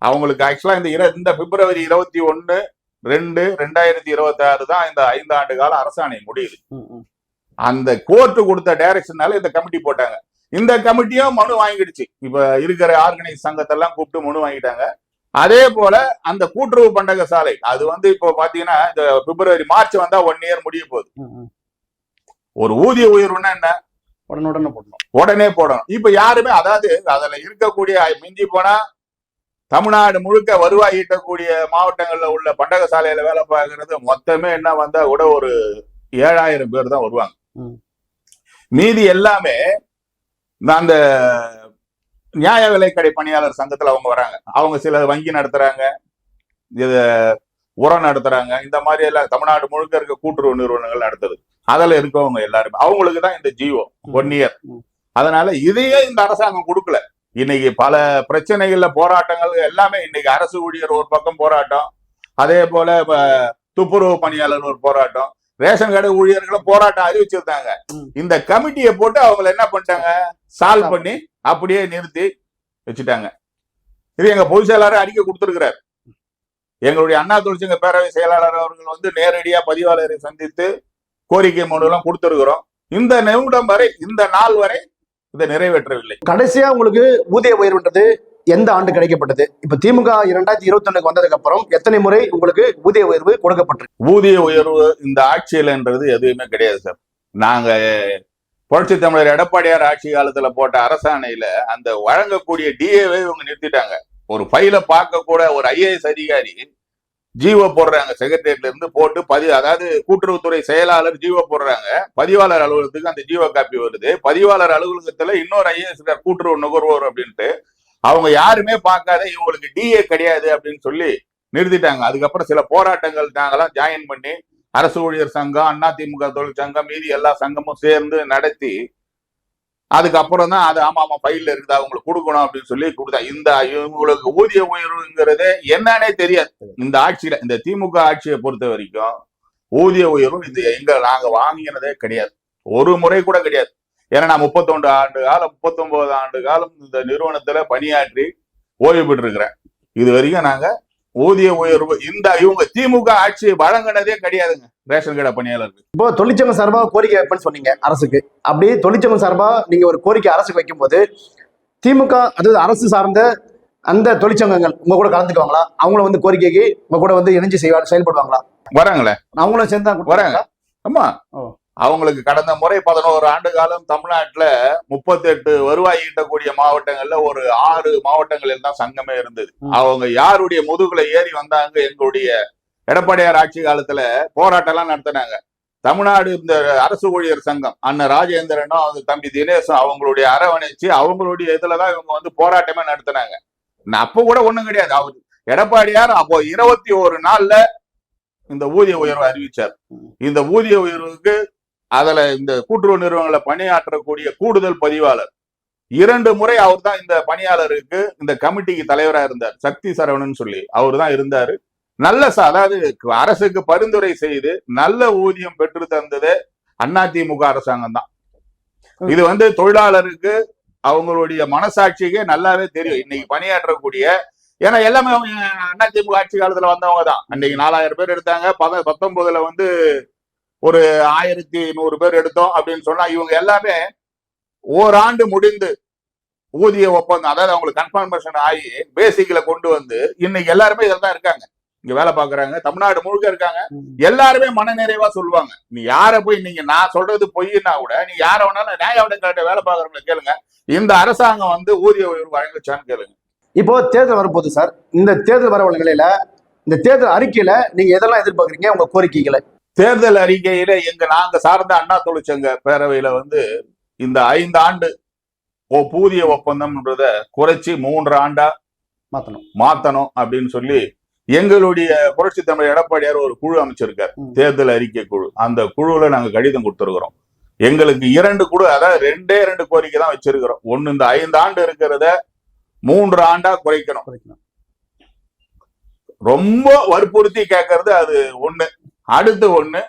அவங்களுக்கு. ஆக்சுவலா இந்த பிப்ரவரி 21/2/2026 தான் இந்த 5 ஆண்டு கால அரசாணை முடியுது. அந்த கோர்ட்டு கொடுத்த டைரக்ஷனால இந்த கமிட்டி போட்டாங்க. இந்த கமிட்டியும் மனு வாங்கிடுச்சு. இப்ப இருக்கிற ஆர்கனைஸ் சங்கத்தெல்லாம் கூப்பிட்டு மனு வாங்கிட்டாங்க. அதே போல அந்த கூட்டுறவு பண்டக சாலை அது வந்து இப்போ பாத்தீங்கன்னா இந்த மார்ச் வந்தா 1 இயர் முடிய போகுது. ஒரு ஊதிய உயர்வுன்னா என்ன, உடனே போடணும். இப்ப யாருமே அதாவது அதுல இருக்கக்கூடிய மிஞ்சி போனா தமிழ்நாடு முழுக்க வருவாய் ஈட்டக்கூடிய மாவட்டங்கள்ல உள்ள பண்டக சாலையில வேலை பார்க்கறது மொத்தமே என்ன வந்தா கூட ஒரு 7,000 பேர் தான் வருவாங்க. மீதி எல்லாமே அந்த நியாய விலைக்கடை பணியாளர் சங்கத்துல அவங்க வராங்க. அவங்க சில வங்கி நடத்துறாங்க, இது உரம் நடத்துறாங்க. இந்த மாதிரி எல்லாம் தமிழ்நாடு முழுக்க இருக்க கூட்டுறவு நிறுவனங்கள் நடத்துது. அதுல இருக்கவங்க எல்லாருமே அவங்களுக்கு தான் இந்த ஜியோ 1 இயர். அதனால இதையே இந்த அரசாங்கம் கொடுக்கல. இன்னைக்கு பல பிரச்சனைகள்ல போராட்டங்கள் எல்லாமே இன்னைக்கு அரசு ஊழியர் ஒரு பக்கம் போராட்டம், அதே போல துப்புரவு பணியாளர் ஒரு போராட்டம், ரேஷன் கடை ஊழியர்களும் போராட்டம் அறிவிச்சிருந்தாங்க. இந்த கமிட்டியை போட்டு அவங்க என்ன பண்ணிட்டாங்க, சால்வ் பண்ணி அப்படியே நிறுத்தி வச்சுட்டாங்க. இது எங்க பொதுச் செயலாளர் அறிக்கை கொடுத்திருக்கிறார். எங்களுடைய அண்ணா தொழிற்சங்க பேரவை செயலாளர் அவர்கள் வந்து நேரடியா பதிவாளரை சந்தித்து கோரிக்கை மனு எல்லாம் கொடுத்திருக்கிறோம். இந்த நிமிடம் வரை, இந்த நாள் வரை இதை நிறைவேற்றவில்லை. கடைசியா உங்களுக்கு ஊதிய உயர்வுன்றது எந்த ஆண்டு கிடைக்கப்பட்டது? இப்ப திமுக 2021 வந்ததுக்கு அப்புறம் எத்தனை முறை உங்களுக்கு ஊதிய உயர்வு கொடுக்கப்பட்டிருக்கு? ஊதிய உயர்வு இந்த ஆட்சியிலன்றது எதுவுமே கிடையாது சார். நாங்க புரட்சி தமிழர் எடப்பாடியார் ஆட்சி காலத்துல போட்ட அரசாணையில அந்த வழங்கக்கூடிய டிஏவை இவங்க நிறுத்திட்டாங்க. ஒரு ஃபைல பார்க்க கூட ஒரு ஐஏஎஸ் அதிகாரி ஜீவோ போடுறாங்க, செக்ரட்டரியேட்ல இருந்து போட்டு அதாவது கூட்டுறவுத்துறை செயலாளர் ஜீவோ போடுறாங்க, பதிவாளர் அலுவலகத்துக்கு அந்த ஜீவோ காப்பி வருது. பதிவாளர் அலுவலகத்துல இன்னொரு ஐஏஎஸ் கூட்டுறவு நுகர்வோர் அப்படின்ட்டு அவங்க யாருமே பார்க்காத இவங்களுக்கு டிஏ கிடையாது அப்படின்னு சொல்லி நிறுத்திட்டாங்க. அதுக்கப்புறம் சில போராட்டங்கள் நாங்கெல்லாம் ஜாயின் பண்ணி அரசு ஊழியர் சங்கம், அதிமுக தொழிற்சங்கம், மீதி எல்லா சங்கமும் சேர்ந்து நடத்தி அதுக்கப்புறம் தான் அது ஆமா ஃபைல்ல இருக்குது அவங்களுக்கு கொடுக்கணும் அப்படின்னு சொல்லி கொடுத்தா. இந்த இவங்களுக்கு ஊதிய உயர்வுங்கிறதே என்னன்னே தெரியாது. இந்த ஆட்சியில, இந்த திமுக ஆட்சியை பொறுத்த வரைக்கும் ஊதிய உயர்வு இது நாங்க வாங்கினதே கிடையாது, ஒரு முறை கூட கிடையாது. ஏன்னா நான் 31 ஆண்டு காலம் 39 ஆண்டு காலம் இந்த நிறுவனத்துல பணியாற்றி ஓய்வு பெற்று இருக்கிறேன். இது வரைக்கும் நாங்க ஊதிய உயர்வு இவங்க திமுக ஆட்சி வழங்கினதே கிடையாதுங்க ரேஷன் கடை பணியாளருக்கு. இப்போ தொழிற்சங்க சார்பா கோரிக்கை வைப்பேன்னு சொன்னீங்க அரசுக்கு. அப்படி தொழிற்சங்க சார்பா நீங்க ஒரு கோரிக்கை அரசுக்கு வைக்கும் போது திமுக, அதாவது அரசு சார்ந்த அந்த தொழிற்சங்கங்கள் உங்க கூட கலந்துக்குவாங்களா? அவங்கள வந்து கோரிக்கைக்கு உங்க கூட வந்து இணைஞ்சு செயல்படுவாங்களா? வராங்களே, அவங்களும் சேர்ந்தா வராங்க. ஆமா, அவங்களுக்கு கடந்த முறை 11 ஆண்டு காலம் தமிழ்நாட்டுல 38 வருவாய் ஈட்டக்கூடிய மாவட்டங்கள்ல ஒரு 6 மாவட்டங்களில் தான் சங்கமே இருந்தது. அவங்க யாருடைய முதுகுல ஏறி வந்தாங்க? எங்களுடைய எடப்பாடியார் ஆட்சி காலத்துல போராட்டம் எல்லாம் நடத்தினாங்க. தமிழ்நாடு இந்த அரசு ஊழியர் சங்கம் அண்ணன் ராஜேந்திரனும் அவங்க தம்பி தினேசும் அவங்களுடைய அரவணைச்சு அவங்களுடைய இதுலதான் இவங்க வந்து போராட்டமே நடத்தினாங்க. அப்ப கூட ஒண்ணும் கிடையாது. அவர் எடப்பாடியார் அப்போ 21 நாள்ல இந்த ஊதிய உயர்வு அறிவிச்சார். இந்த ஊதிய உயர்வுக்கு அதுல இந்த கூட்டுறவு நிறுவனங்களை பணியாற்றக்கூடிய கூடுதல் பதிவாளர் 2 முறை அவர் தான் இந்த பணியாளருக்கு இந்த கமிட்டிக்கு தலைவரா இருந்தார். சக்தி சரவணன் சொல்லி அவர் தான் இருந்தாரு. நல்ல அதாவது அரசுக்கு பரிந்துரை செய்து நல்ல ஊதியம் பெற்று தந்தது அதிமுக அரசாங்கம் தான். இது வந்து தொழிலாளருக்கு அவங்களுடைய மனசாட்சிக்கே நல்லாவே தெரியும். இன்னைக்கு பணியாற்றக்கூடிய, ஏன்னா எல்லாமே அதிமுக ஆட்சி காலத்துல வந்தவங்க தான். அன்னைக்கு 4000 பேர் எடுத்தாங்க. 19 வந்து ஒரு 1100 பேர் எடுத்தோம் அப்படின்னு சொன்னா இவங்க எல்லாமே ஓராண்டு முடிந்து ஊதிய ஒப்பந்தம், அதாவது அவங்களுக்கு கன்ஃபர்மேஷன் ஆகி பேசிக்ல கொண்டு வந்து இன்னைக்கு எல்லாருமே இதில் தான் இருக்காங்க, இங்க வேலை பாக்குறாங்க, தமிழ்நாடு முழுக்க இருக்காங்க. எல்லாருமே மனநிறைவா சொல்லுவாங்க. நீ யார போய் நீங்க நான் சொல்றது பொய்னா கூட நீ யார வேணாலும் நியாய விலைக்கடை வேலை பாக்குறவங்களை கேளுங்க, இந்த அரசாங்கம் வந்து ஊதிய உயர்வு வழங்குச்சான்னு கேளுங்க. இப்போ தேர்தல் வரப்போகுது சார். இந்த தேர்தல் வர நிலையில இந்த தேர்தல் அறிக்கையில நீங்க எதெல்லாம் எதிர்பார்க்குறீங்க உங்க கோரிக்கைகளை? தேர்தல் அறிக்கையில நாங்க சார்ந்த அண்ணா தொழிற்சங்க பேரவையில வந்து இந்த 5 ஆண்டு ஊதிய ஒப்பந்தம்ன்றத குறைச்சி 3 ஆண்டா மாத்தணும் அப்படின்னு சொல்லி எங்களுடைய புரட்சி தமிழர் எடப்பாடியார் ஒரு குழு அமைச்சிருக்காரு, தேர்தல் அறிக்கை குழு. அந்த குழுவுல நாங்க கடிதம் கொடுத்திருக்கிறோம். எங்களுக்கு 2 குழு, அதாவது 2 கோரிக்கை தான் வச்சிருக்கிறோம். ஒண்ணு, இந்த 5 ஆண்டு இருக்கிறத 3 ஆண்டா குறைக்கணும். ரொம்ப வற்புறுத்தி கேட்கறது அது ஒண்ணு. அடுத்து ஒண்ணு,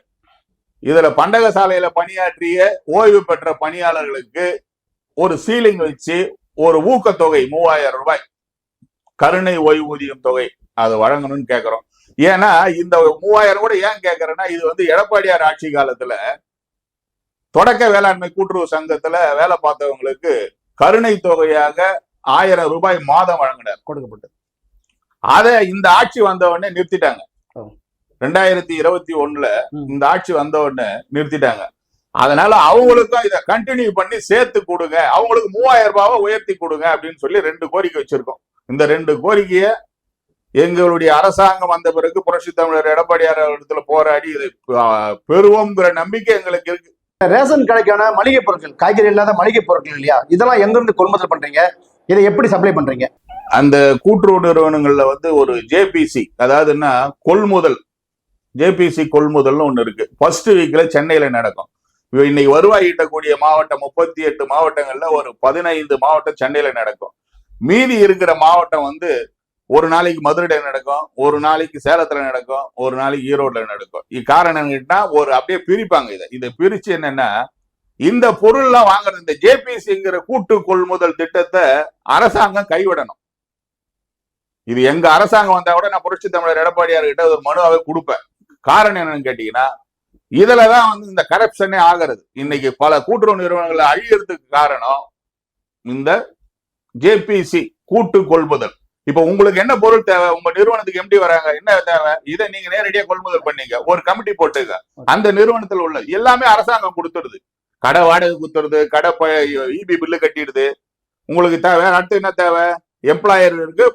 இதுல பண்டக சாலையில பணியாற்றிய ஓய்வு பெற்ற பணியாளர்களுக்கு ஒரு சீலிங் வச்சு ஒரு ஊக்கத்தொகை 3000 ரூபாய் கருணை ஓய்வூதியம் தொகை அது வழங்கணும்னு கேட்கிறோம். ஏன்னா இந்த 3000 கூட ஏன் கேட்கறேன்னா, இது வந்து எடப்பாடியார் ஆட்சி காலத்துல தொடக்க வேளாண்மை கூட்டுறவு சங்கத்துல வேலை பார்த்தவங்களுக்கு கருணை தொகையாக 1000 ரூபாய் மாதம் வழங்கினார், கொடுக்கப்பட்டது. அதை இந்த ஆட்சி வந்த உடனே நிறுத்திட்டாங்க. 2021 இந்த ஆட்சி வந்த உடனே நிறுத்திட்டாங்க. அதனால அவங்களுக்கும் இதை கண்டினியூ பண்ணி சேர்த்து கொடுங்க, அவங்களுக்கு 3000 ரூபாவை உயர்த்தி கொடுங்க அப்படின்னு சொல்லி 2 கோரிக்கை வச்சிருக்கோம். இந்த 2 கோரிக்கையை எங்களுடைய அரசாங்கம் வந்த பிறகு புரட்சி தமிழர் எடப்பாடியார் இடத்துல போராடி இதை பெறுவோம்ங்கிற நம்பிக்கை எங்களுக்கு இருக்கு. ரேஷன் கடைக்கான மளிகை பொருட்கள், காய்கறி இல்லாத மளிகை பொருட்கள் இல்லையா, இதெல்லாம் எங்கிருந்து கொள்முதல் பண்றீங்க? இதை எப்படி சப்ளை பண்றீங்க? அந்த கூட்டுறவு நிறுவனங்கள்ல வந்து ஒரு ஜேபிசி, அதாவதுன்னா கொள்முதல், ஜேபிசி கொள்முதல்னு ஒண்ணு இருக்கு. ஃபர்ஸ்ட் வீக்ல சென்னையில நடக்கும். இன்னைக்கு வருவாய் ஈட்டக்கூடிய மாவட்டம் 38 மாவட்டங்கள்ல ஒரு 15 மாவட்டம் சென்னையில நடக்கும். மீதி இருக்கிற மாவட்டம் வந்து ஒரு நாளைக்கு மதுரையில நடக்கும், ஒரு நாளைக்கு சேலத்துல நடக்கும், ஒரு நாளைக்கு ஈரோடுல நடக்கும். காரணம் கேட்டா ஒரு அப்படியே பிரிப்பாங்க. இதை பிரிச்சு என்னன்னா, இந்த பொருள்லாம் வாங்குறது, இந்த ஜேபிசிங்கிற கூட்டு கொள்முதல் திட்டத்தை அரசாங்கம் கைவிடணும். இது எங்க அரசாங்கம் வந்தா கூட நான் புரட்சி தமிழர் எடப்பாடியார் கிட்ட ஒரு மனுவாவே கொடுப்பேன். காரணம் என்னன்னு கேட்டீங்கன்னா, இதுலதான் வந்து இந்த கரப்ஷனே ஆகிறது. இன்னைக்கு பல கூட்டுறவு நிறுவனங்களை அழியறதுக்கு காரணம் இந்த ஜேபிசி கூட்டு கொள்முதல். இப்ப உங்களுக்கு என்ன பொருள் தேவை, உங்க நிறுவனத்துக்கு எம்டி வராங்க, என்ன தேவை, இதை நீங்க நேரடியா கொள்முதல் பண்ணீங்க, ஒரு கமிட்டி போட்டுங்க. அந்த நிறுவனத்துல உள்ள எல்லாமே அரசாங்கம் கொடுத்துருது. கடை வாடகை கொடுத்துருது, கடை இபி பில்லு கட்டிடுது. உங்களுக்கு தேவை, அடுத்து என்ன தேவை, எம்ப்ளாயருக்கு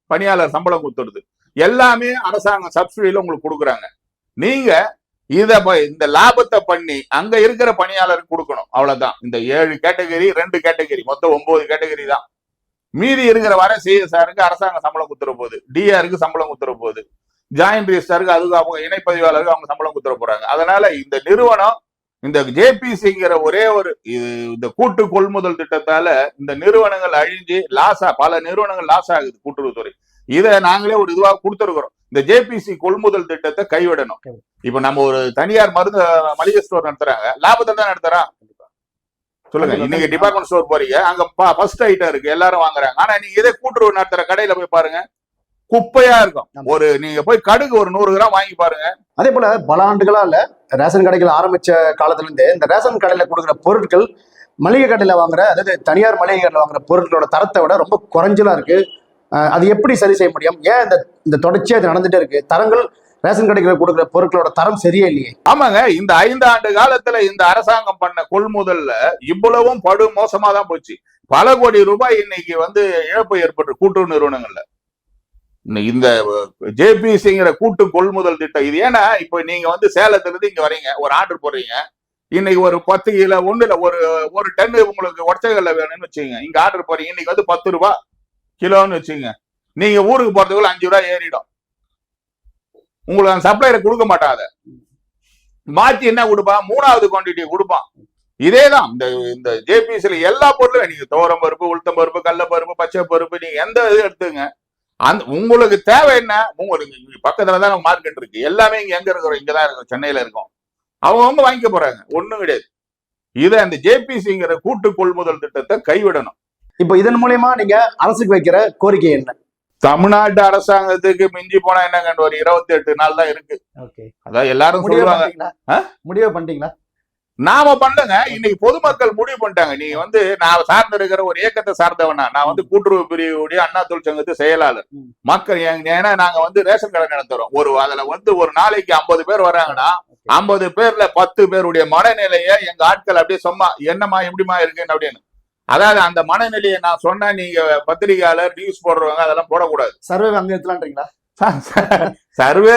பணியாளர் சம்பளம் கொடுத்துருது. எல்லாமே அரசாங்கம் சப்சிடியில உங்களுக்கு கொடுக்குறாங்க. நீங்க இந்த லாபத்தை பண்ணி அங்க இருக்கிற பணியாளருக்கு கொடுக்கணும், அவ்வளவுதான். இந்த 7 கேட்டகரி, 2 கேட்டகரி, மொத்தம் 9 கேட்டகரி தான். மீதி இருக்கிற வர சிஎஸ்ஆருக்கு அரசாங்கம் சம்பளம் கொடுத்துற போகுது, டிஆருக்கு சம்பளம் கொடுத்துற போகுது, ஜாயிண்ட் ரிஜிஸ்டருக்கு அதுக்கு அவங்க இணைப்பதிவாளருக்கு அவங்க சம்பளம் கொடுத்துட போறாங்க. அதனால இந்த நிறுவனம், இந்த ஜேபிசிங்கிற ஒரே ஒரு இந்த கூட்டு கொள்முதல் திட்டத்தால இந்த நிறுவனங்கள் அழிஞ்சு பல நிறுவனங்கள் லாஸ் ஆகுது கூட்டுறவுத்துறை. இதை நாங்களே ஒரு இதுவாக கொடுத்துருக்கிறோம். இந்த ஜேபிசி கொள்முதல் திட்டத்தை கைவிடணும். இப்ப நம்ம ஒரு தனியார் மருந்து மளிகை ஸ்டோர் நடத்துறாங்க, லாபத்தை தான் நடத்துறான். சொல்லுங்க, இன்னைக்கு டிபார்ட்மெண்ட் ஸ்டோர் போறீங்க, அங்க ஃபர்ஸ்ட் ஐட்டம் இருக்கு, எல்லாரும் வாங்குறாங்க. ஆனா நீங்க இதே கூட்டுறவு நடத்துற கடையில போய் பாருங்க, குப்பையா இருக்கும். நீங்க போய் கடுகு ஒரு 100 கிராம் வாங்கி பாருங்க. அதே போல பல ஆண்டுகளா இல்ல, ரேஷன் கடைகள் ஆரம்பிச்ச காலத்துல இருந்தே இந்த ரேஷன் கடையில கொடுக்குற பொருட்கள் மளிகை கடையில வாங்குற, அதாவது தனியார் மளிகை கடையில வாங்குற பொருட்களோட தரத்தை விட ரொம்ப குறைஞ்சலா இருக்கு. அது எப்படி சரி செய்ய முடியும்? ஏன் இந்த தொடர்ச்சியா இது நடந்துட்டே இருக்கு? தரங்கள், ரேஷன் கடைகளை கொடுக்குற பொருட்களோட தரம் சரியே இல்லையே. ஆமாங்க, இந்த 5 ஆண்டு காலத்துல இந்த அரசாங்கம் பண்ண கொள்முதல்ல இவ்வளவும் படு மோசமா தான் போச்சு. பல கோடி ரூபாய் இன்னைக்கு வந்து இழப்பு ஏற்பட்டு கூட்டுறவு நிறுவனங்கள்ல. இந்த ஜேபிசிங்கிற கூட்டு கொள்முதல் திட்டம் இது. ஏன்னா இப்ப நீங்க வந்து சேலத்துல இருந்து இங்க வரீங்க, ஒரு ஆர்டர் போடுறீங்க, இன்னைக்கு ஒரு 10 கிலோ ஒண்ணுல ஒரு டன் உங்களுக்கு உடச்சகல்ல வேணும்னு வச்சுங்க, இங்க ஆர்டர் போறீங்க, இன்னைக்கு வந்து 10 ரூபாய் கிலோன்னு வச்சுங்க, நீங்க ஊருக்கு போறதுக்குள்ள 5 ரூபாய் ஏறிடும். உங்களுக்கு அந்த சப்ளையர் கொடுக்க மாட்டாங்க, மாத்தி என்ன கொடுப்பான், 3வது குவான்டிட்டி கொடுப்பான். இதேதான் இந்த ஜேபிசில எல்லா பொருளும், நீங்க துவரம் பருப்பு, உளுத்தம் பருப்பு, கடல பருப்பு, பச்சை பருப்பு, நீங்க எந்த இது எடுத்துங்க, உங்களுக்கு தேவை என்ன, உங்களுக்கு பக்கத்துலதான் மார்க்கெட் இருக்கு, எல்லாமே இங்க எங்க இருக்கிறோம், இங்கதான் இருக்கும், சென்னையில இருக்கும், அவங்க வாங்கிக்க போறாங்க, ஒண்ணும் கிடையாது. இதை அந்த ஜேபிசிங்கிற கூட்டு கொள்முதல் திட்டத்தை கைவிடணும். இப்ப இதன் மூலமா நீங்க அரசுக்கு வைக்கிற கோரிக்கை என்ன? தமிழ்நாட்டு அரசாங்கத்துக்கு மிஞ்சி போனா என்னங்க, ஒரு 28 நாள் தான் இருக்கு. அதான் எல்லாரும் சொல்லுவாங்க. முடிவு பண்ணிட்டீங்களா? நாம பண்ணுங்க, இன்னைக்கு பொதுமக்கள் முடிவு பண்ணிட்டாங்க. நீங்க வந்து நான் சார்ந்து இருக்கிற ஒரு இயக்கத்தை சார்ந்தவனா, நான் வந்து கூட்டுறவு பிரிவுடைய அண்ணா தொழிற்சங்கத்து செயலாளர். மக்கள் ஏன்னா நாங்க வந்து ரேஷன் கடை நடத்துறோம். அதுல வந்து ஒரு நாளைக்கு 50 பேர் வர்றாங்கன்னா 50 பேர்ல 10 பேருடைய மனநிலையை எங்க ஆட்கள் அப்படியே சும்மா என்னமா எப்படிமா இருக்குன்னு அப்படின்னு, அதாவது அந்த மனநிலையை நான் சொன்னா நீங்க பத்திரிகையாளர், நியூஸ் போடுறவங்க அதெல்லாம் போடக்கூடாது. சர்வே அங்க எடுத்துலான்றீங்களா? சர்வே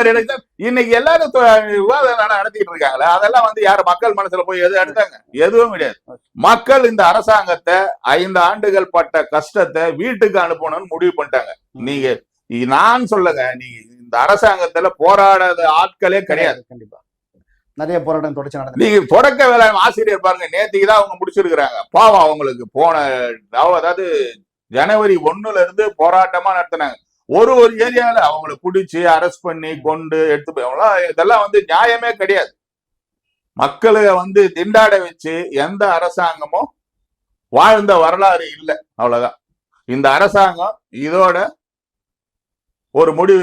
இன்னைக்கு எல்லாரும் விவாதம் நடத்திட்டு இருக்காங்களே, அதெல்லாம் வந்து யாரு மக்கள் மனசுல போய் எது எடுத்தாங்க? எதுவும் கிடையாது. மக்கள் இந்த அரசாங்கத்தை 5 ஆண்டுகள் பட்ட கஷ்டத்தை வீட்டுக்கு அனுப்பணும்னு முடிவு பண்ணிட்டாங்க. நீங்க நான் சொல்லுங்க, நீங்க இந்த அரசாங்கத்துல போராடாத ஆட்களே கிடையாது. கண்டிப்பா நிறைய போராட்டம் தொடர்ச்சி நடந்தது. நீங்க தொடக்க வேளாண் ஆசிரியர் பாருங்க, நேத்திக்கு தான் அவங்க முடிச்சிருக்கிறாங்க. பாவம், அவங்களுக்கு அதாவது ஜனவரி 1ல இருந்து போராட்டமா நடத்தினாங்க. ஒரு ஏரியால அவங்களை பிடிச்சி அரெஸ்ட் பண்ணி கொண்டு எடுத்து போய், இதெல்லாம் வந்து நியாயமே கிடையாது. மக்களை வந்து திண்டாட வச்சு எந்த அரசாங்கமும் வாழ்ந்த வரலாறு இல்லை. அவ்வளவுதான். இந்த அரசாங்கம் இதோட ஒரு முடிவு.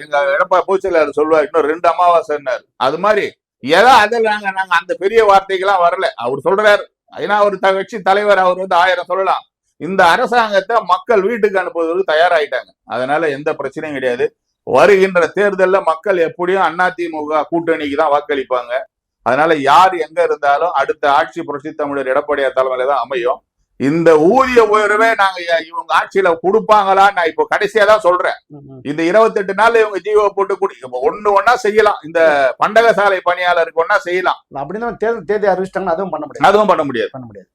எங்க எடப்பாடி பூச்செல்லார் சொல்லுவார், இன்னும் 2 அமாவாசைன்னாரு. அது மாதிரி அதில் நாங்க அந்த பெரிய வார்த்தைக்கெல்லாம் வரல. அவர் சொல்றாரு, ஏன்னா ஒரு கட்சி தலைவர், அவர் வந்து 1000 சொல்லலாம். இந்த அரசாங்கத்தை மக்கள் வீட்டுக்கு அனுப்புவதற்கு தயாராயிட்டாங்க. அதனால எந்த பிரச்சனையும் கிடையாது. வருகின்ற தேர்தலில் மக்கள் எப்படியும் அதிமுக கூட்டணிக்கு தான் வாக்களிப்பாங்க. அதனால யார் எங்க இருந்தாலும் அடுத்த ஆட்சி புரட்சி தமிழர் எடப்பாடியார் தலைமையில தான் அமையும். இந்த ஊதிய உயர்வே நாங்க இவங்க ஆட்சியில கொடுப்பாங்களா? நான் இப்போ கடைசியா தான் சொல்றேன். இந்த 28 நாள்ல இவங்க ஜீவோ போட்டு ஒன்னா செய்யலாம். இந்த பண்டக சாலை பணியாளருக்கு ஒன்னா செய்யலாம். அப்படின்னா தேர்தல் தேதி அறிவிச்சிட்டாங்கன்னா அதுவும் பண்ண முடியாது. அதுவும் பண்ண முடியாது.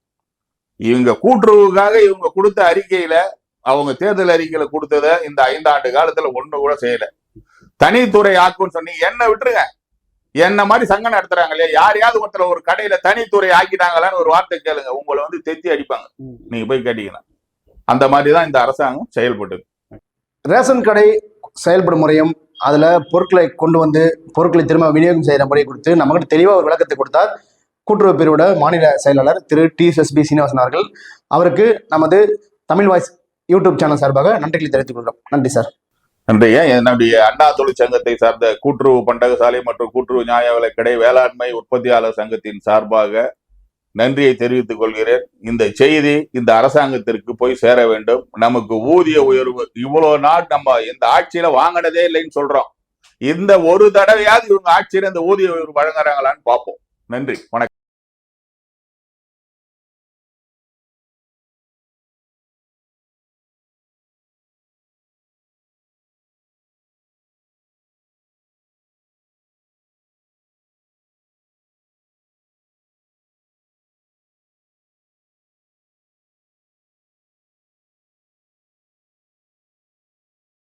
இவங்க கூட்டுறவுக்காக இவங்க கொடுத்த அறிக்கையில, அவங்க தேர்தல் அறிக்கையில கொடுத்தத இந்த 5 ஆண்டு காலத்துல ஒண்ணு கூட செய்யல. தனித்துறை ஆக்குன்னு சொன்னி என்ன விட்டுருங்க. என்ன மாதிரி சங்கம் நடத்துறாங்க இல்லையா, யாரையாவது ஒருத்தர ஒரு கடையில தனித்துறை ஆக்கிட்டாங்களான்னு ஒரு வார்த்தை கேளுங்க, உங்களை வந்து தெத்தி அடிப்பாங்க. நீங்க போய் கேட்டீங்கன்னா அந்த மாதிரிதான் இந்த அரசாங்கம் செயல்பட்டது. ரேஷன் கடை செயல்படும் முறையும் அதுல பொருட்களை கொண்டு வந்து பொருட்களை திரும்ப விநியோகம் செய்யற முறையை கொடுத்து நமக்கு தெளிவா ஒரு விளக்கத்தை கொடுத்தார் கூட்டுறவு பிரிவோட மாநில செயலாளர் திரு TSSB சீனிவாசன் அவர்கள். அவருக்கு நமது தமிழ் வாய்ஸ் யூடியூப் சேனல் சார்பாக நன்றிகளை தெரிவித்துக் கொள்கிறோம். நன்றி சார். நன்றியா. என்னுடைய அண்ணா தொழிற்சங்கத்தை சார்ந்த கூட்டுறவு பண்டக சாலை மற்றும் கூட்டுறவு நியாய விலைக்கடை வேளாண்மை உற்பத்தியாளர் சங்கத்தின் சார்பாக நன்றியை தெரிவித்துக் கொள்கிறேன். இந்த செய்தி இந்த அரசாங்கத்திற்கு போய் சேர வேண்டும். நமக்கு ஊதிய உயர்வு இவ்வளவு நாள் நம்ம இந்த ஆட்சியில வாங்கினதே இல்லைன்னு சொல்றோம். இந்த ஒரு தடவையாவது இவங்க ஆட்சியில இந்த ஊதிய உயர்வு வழங்குறாங்களான்னு பார்ப்போம். நன்றி, வணக்கம்.